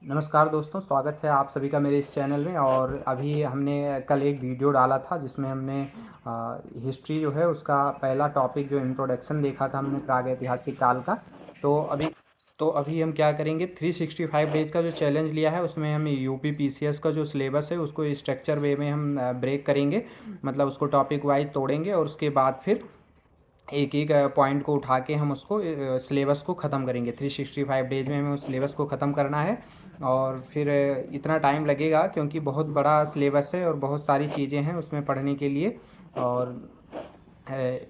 नमस्कार दोस्तों, स्वागत है आप सभी का मेरे इस चैनल में। और अभी हमने कल एक वीडियो डाला था जिसमें हमने हिस्ट्री जो है उसका पहला टॉपिक जो इंट्रोडक्शन देखा था हमने प्रागैतिहासिक काल का। तो अभी हम क्या करेंगे, 365 डेज का जो चैलेंज लिया है उसमें हम यूपी पीसीएस का जो सिलेबस है उसको स्ट्रक्चर वे में हम ब्रेक करेंगे, मतलब उसको टॉपिक वाइज तोड़ेंगे और उसके बाद फिर एक एक पॉइंट को उठा के हम उसको सिलेबस को ख़त्म करेंगे। 365 डेज़ में हमें उस सिलेबस को ख़त्म करना है। और फिर इतना टाइम लगेगा क्योंकि बहुत बड़ा सिलेबस है और बहुत सारी चीज़ें हैं उसमें पढ़ने के लिए। और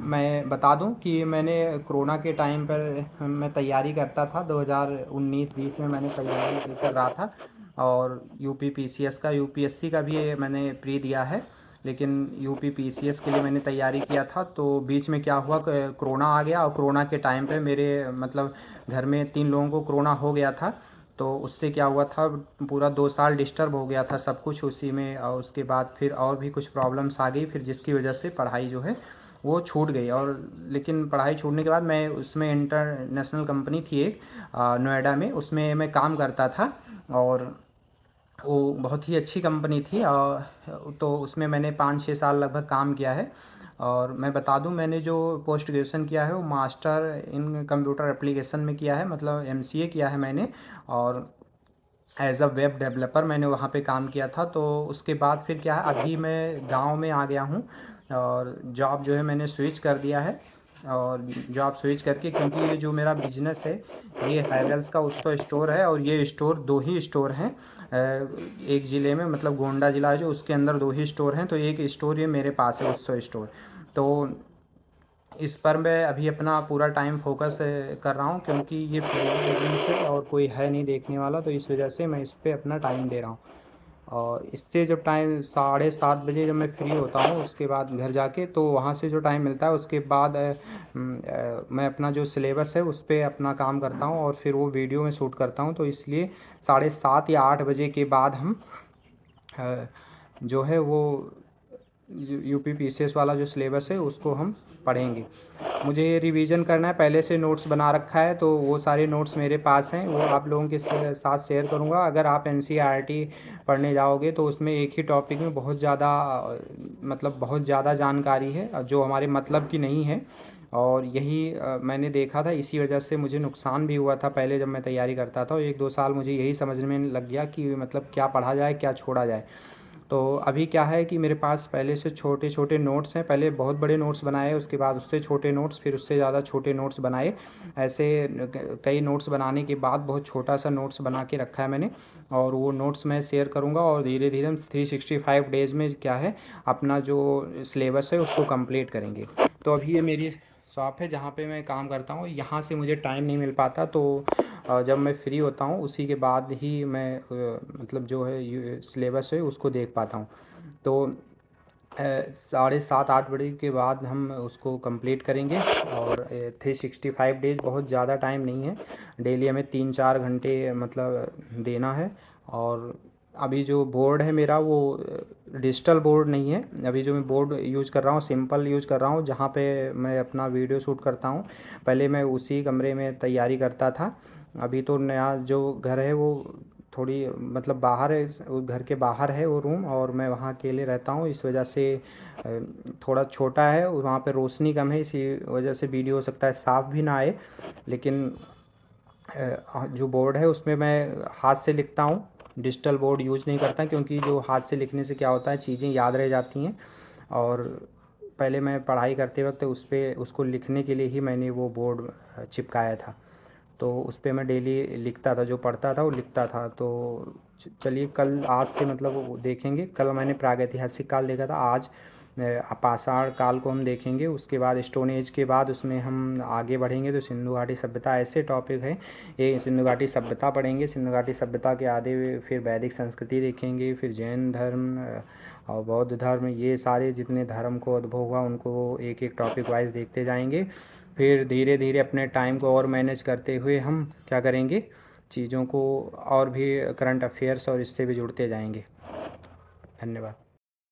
मैं बता दूं कि मैंने कोरोना के टाइम पर मैं तैयारी करता था, 2019-20 में मैंने तैयारी कर रहा था। और यूपी पीसीएस का, यूपीएससी का भी मैंने प्री दिया है, लेकिन यूपी पीसीएस के लिए मैंने तैयारी किया था। तो बीच में क्या हुआ, कोरोना आ गया और कोरोना के टाइम पे मेरे मतलब घर में 3 लोगों को कोरोना हो गया था। तो उससे क्या हुआ था, पूरा 2 साल डिस्टर्ब हो गया था सब कुछ उसी में। और उसके बाद फिर और भी कुछ प्रॉब्लम्स आ गई, फिर जिसकी वजह से पढ़ाई जो है वो छूट गई। और लेकिन पढ़ाई छूटने के बाद मैं उसमें इंटरनेशनल कंपनी थी एक नोएडा में, उसमें मैं काम करता था। और वो बहुत ही अच्छी कंपनी थी। और तो उसमें मैंने 5-6 साल लगभग काम किया है। और मैं बता दूं, मैंने जो पोस्ट ग्रेजुएशन किया है वो मास्टर इन कंप्यूटर एप्लीकेशन में किया है, मतलब एमसीए किया है मैंने। और एज अ वेब डेवलपर मैंने वहाँ पे काम किया था। तो उसके बाद फिर क्या है, अभी मैं गांव में आ गया हूँ और जॉब जो है मैंने स्विच कर दिया है। और जॉब स्विच करके, क्योंकि ये जो मेरा बिजनेस है ये हैवेल्स का उत्सव स्टोर है। और ये स्टोर 2 ही स्टोर हैं एक ज़िले में, मतलब गोंडा ज़िला है जो, उसके अंदर 2 ही स्टोर हैं। तो एक स्टोर ये मेरे पास है, उत्सव स्टोर। तो इस पर मैं अभी अपना पूरा टाइम फोकस कर रहा हूँ, क्योंकि ये फ्रीलांस बिजनेस है और कोई है नहीं देखने वाला, तो इस वजह से मैं इस पर अपना टाइम दे रहा हूँ। और इससे जब टाइम 7:30 बजे जब मैं फ्री होता हूँ उसके बाद घर जाके, तो वहाँ से जो टाइम मिलता है उसके बाद मैं अपना जो सिलेबस है उस पर अपना काम करता हूँ और फिर वो वीडियो में शूट करता हूँ। तो इसलिए 7:30 या 8 बजे के बाद हम जो है वो यूपी पीसीएस वाला जो सिलेबस है उसको हम पढ़ेंगे। मुझे रिवीजन करना है, पहले से नोट्स बना रखा है, तो वो सारे नोट्स मेरे पास हैं, वो आप लोगों के साथ शेयर करूँगा। अगर आप एनसीईआरटी पढ़ने जाओगे तो उसमें एक ही टॉपिक में बहुत ज़्यादा मतलब बहुत ज़्यादा जानकारी है जो हमारे मतलब की नहीं है। और यही मैंने देखा था, इसी वजह से मुझे नुकसान भी हुआ था पहले जब मैं तैयारी करता था। 1-2 साल मुझे यही समझने में लग गया कि मतलब क्या पढ़ा जाए क्या छोड़ा जाए। तो अभी क्या है कि मेरे पास पहले से छोटे छोटे नोट्स हैं, पहले बहुत बड़े नोट्स बनाए, उसके बाद उससे छोटे नोट्स, फिर उससे ज़्यादा छोटे नोट्स बनाए। ऐसे कई नोट्स बनाने के बाद बहुत छोटा सा नोट्स बना के रखा है मैंने। और वो नोट्स मैं शेयर करूँगा और धीरे धीरे हम 365 डेज़ में क्या है अपना जो सिलेबस है उसको कंप्लीट करेंगे। तो अभी ये मेरी शॉप है जहाँ पे मैं काम करता हूँ, यहाँ से मुझे टाइम नहीं मिल पाता। तो जब मैं फ्री होता हूँ उसी के बाद ही मैं मतलब जो है सिलेबस है उसको देख पाता हूँ। तो 7:30-8 बजे के बाद हम उसको कंप्लीट करेंगे। और 365 डेज़ बहुत ज़्यादा टाइम नहीं है, डेली हमें 3-4 घंटे मतलब देना है। और अभी जो बोर्ड है मेरा वो डिजिटल बोर्ड नहीं है, अभी जो मैं बोर्ड यूज़ कर रहा हूँ सिंपल यूज़ कर रहा हूँ, जहाँ पे मैं अपना वीडियो शूट करता हूँ। पहले मैं उसी कमरे में तैयारी करता था। अभी तो नया जो घर है वो थोड़ी मतलब बाहर है, वो घर के बाहर है वो रूम, और मैं वहाँ अकेले रहता हूँ, इस वजह से थोड़ा छोटा है, वहाँ पे रोशनी कम है, इसी वजह से वीडियो हो सकता है साफ़ भी ना आए। लेकिन जो बोर्ड है उसमें मैं हाथ से लिखता हूँ, डिजिटल बोर्ड यूज़ नहीं करता, क्योंकि जो हाथ से लिखने से क्या होता है चीज़ें याद रह जाती हैं। और पहले मैं पढ़ाई करते वक्त उस पर उसको लिखने के लिए ही मैंने वो बोर्ड चिपकाया था। तो उस पर मैं डेली लिखता था, जो पढ़ता था वो लिखता था। तो चलिए कल आज से मतलब वो देखेंगे, कल मैंने प्रागैतिहासिक काल देखा था, आज पाषाण काल को हम देखेंगे। उसके बाद स्टोन एज के बाद उसमें हम आगे बढ़ेंगे तो सिंधु घाटी सभ्यता, ऐसे टॉपिक है। ये सिंधु घाटी सभ्यता पढ़ेंगे, सिंधु घाटी सभ्यता के आधे फिर वैदिक संस्कृति देखेंगे, फिर जैन धर्म और बौद्ध धर्म, ये सारे जितने धर्म को उद्भव हुआ उनको एक एक टॉपिक वाइज देखते जाएंगे। फिर धीरे धीरे अपने टाइम को और मैनेज करते हुए हम क्या करेंगे, चीज़ों को और भी करंट अफेयर्स और इससे भी जुड़ते जाएंगे। धन्यवाद।